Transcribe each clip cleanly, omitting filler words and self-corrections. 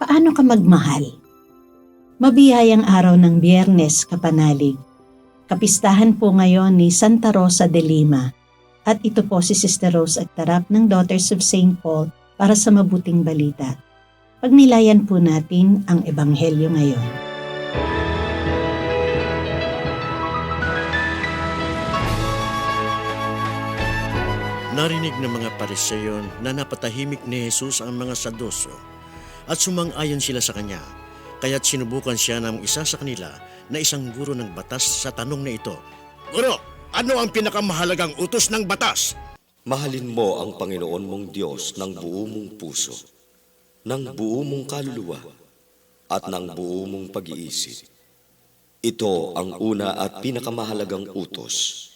Paano ka magmahal? Mabiyayang araw ng Biyernes, kapanalig. Kapistahan po ngayon ni Santa Rosa de Lima at ito po si Sister Rose Agtarap ng Daughters of St. Paul para sa mabuting balita. Pagnilayan po natin ang Ebanghelyo ngayon. Narinig ng mga Pariseyo na napatahimik ni Jesus ang mga Saduso at sumang-ayon sila sa kanya. Kaya't sinubukan siya ng isa sa kanila na isang guro ng batas sa tanong na ito. Guro, ano ang pinakamahalagang utos ng batas? Mahalin mo ang Panginoon mong Diyos ng buo mong puso, ng buo mong kaluluwa, at ng buo mong pag-iisip. Ito ang una at pinakamahalagang utos.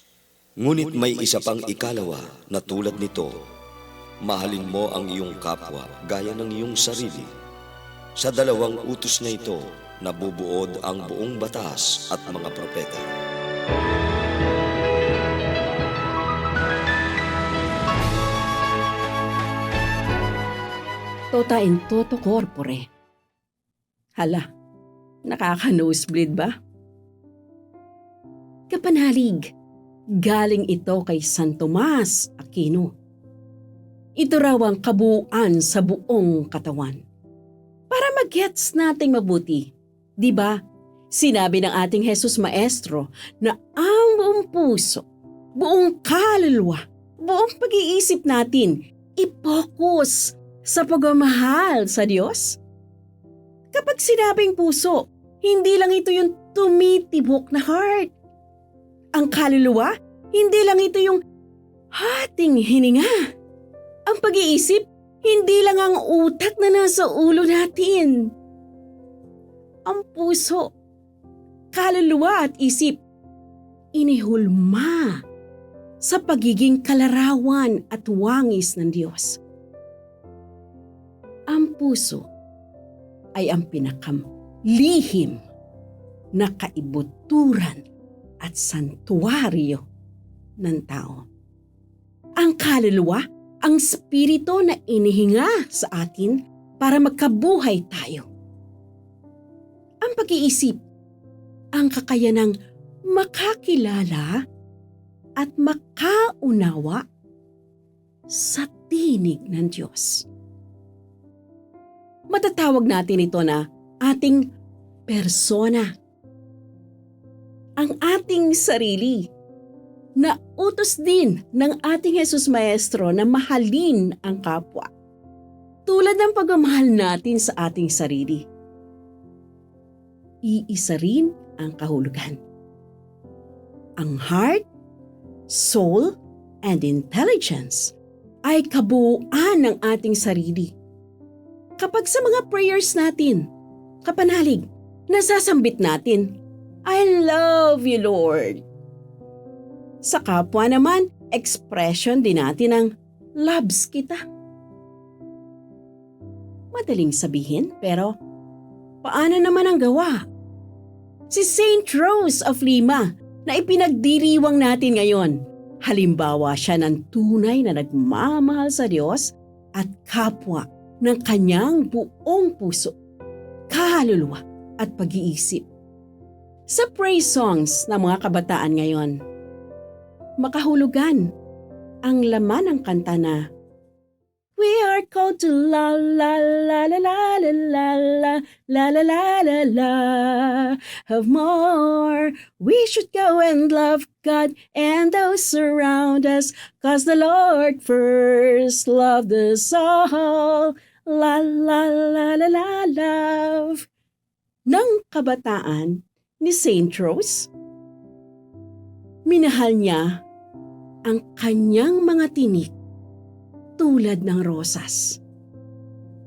Ngunit may isa pang ikalawa na tulad nito. Mahalin mo ang iyong kapwa gaya ng iyong sarili. Sa dalawang utos na ito, nabubuod ang buong batas at mga propeta. Tota in toto corpore. Hala, nakaka-nosebleed ba? Kapanalig, galing ito kay San Tomas Aquino. Ito raw ang kabuuan sa buong katawan. Para mag-gets nating mabuti, di ba? Sinabi ng ating Jesus Maestro na ang buong puso, buong kaluluwa, buong pag-iisip natin, i-focus sa pagmamahal sa Diyos. Kapag sinabing puso, hindi lang ito yung tumitibok na heart. Ang kaluluwa, hindi lang ito yung hating hininga. Ang pag-iisip, hindi lang ang utak na nasa ulo natin. Ang puso, kaluluwa at isip, inihulma sa pagiging kalarawan at wangis ng Diyos. Ang puso ay ang pinakamlihim na kaibuturan at santuwaryo ng tao. Ang kaluluwa, ang spirito na inihinga sa atin para magkabuhay tayo. Ang pag-iisip, ang kakayanang makakilala at makaunawa sa tinig ng Diyos. Matatawag natin ito na ating persona. Ang ating sarili na utos din ng ating Jesus Maestro na mahalin ang kapwa. Tulad ng pagmamahal natin sa ating sarili. Iisa rin ang kahulugan. Ang heart, soul, and intelligence ay kabuuan ng ating sarili. Kapag sa mga prayers natin, kapanalig, nasasambit natin, I love you, Lord. Sa kapwa naman, expression din natin ang loves kita. Madaling sabihin, pero paano naman ang gawa? Si Saint Rose of Lima na ipinagdiriwang natin ngayon, halimbawa siya ng tunay na nagmamahal sa Diyos at kapwa ng kanyang buong puso, kaluluwa at pag-iisip. Sa praise songs ng mga kabataan ngayon, makahulugan ang laman ng kanta na we are called to la la la la la la la la la la la la la have more. We should go and love God and those around us, 'cause the Lord first loved us all. La la la la la love. Ng kabataan ni Saint Rose, minahal niya ang kanyang mga tinik tulad ng rosas.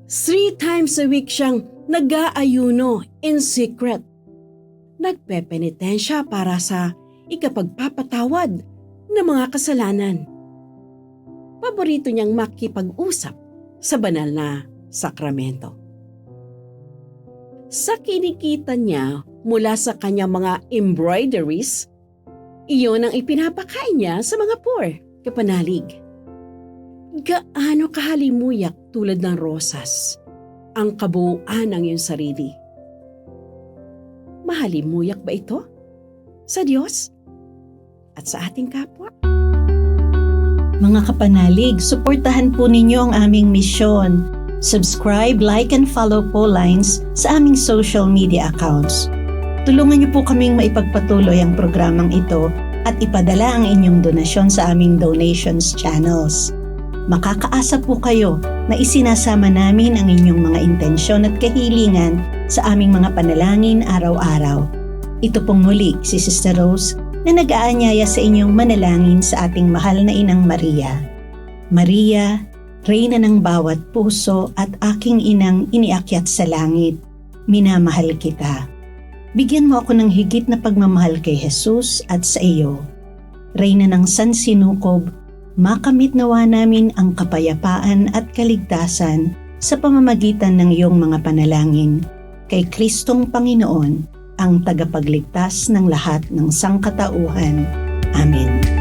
3 times a week siyang nag-aayuno in secret. Nagpepenitensya para sa ikapagpapatawad ng mga kasalanan. Paborito niyang makipag-usap sa banal na sakramento. Sa kinikita niya mula sa kanyang mga embroideries, iyon ang ipinapakain niya sa mga poor, kapanalig. Gaano kahalimuyak tulad ng rosas ang kabuuan ng iyong sarili. Mahalimuyak ba ito? Sa Diyos? At sa ating kapwa? Mga kapanalig, suportahan po ninyo ang aming misyon. Subscribe, like, and follow po Lines sa aming social media accounts. Tulungan niyo po kaming maipagpatuloy ang programang ito at ipadala ang inyong donasyon sa aming donations channels. Makakaasa po kayo na isinasama namin ang inyong mga intensyon at kahilingan sa aming mga panalangin araw-araw. Ito pong muli si Sister Rose na nag-aanyaya sa inyong manalangin sa ating mahal na Inang Maria. Maria, Reyna ng bawat puso at aking inang iniakyat sa langit, minamahal kita. Bigyan mo ako ng higit na pagmamahal kay Jesus at sa iyo. Reyna ng sansinukob, makamit nawa namin ang kapayapaan at kaligtasan sa pamamagitan ng iyong mga panalangin. Kay Kristong Panginoon, ang tagapagligtas ng lahat ng sangkatauhan. Amen.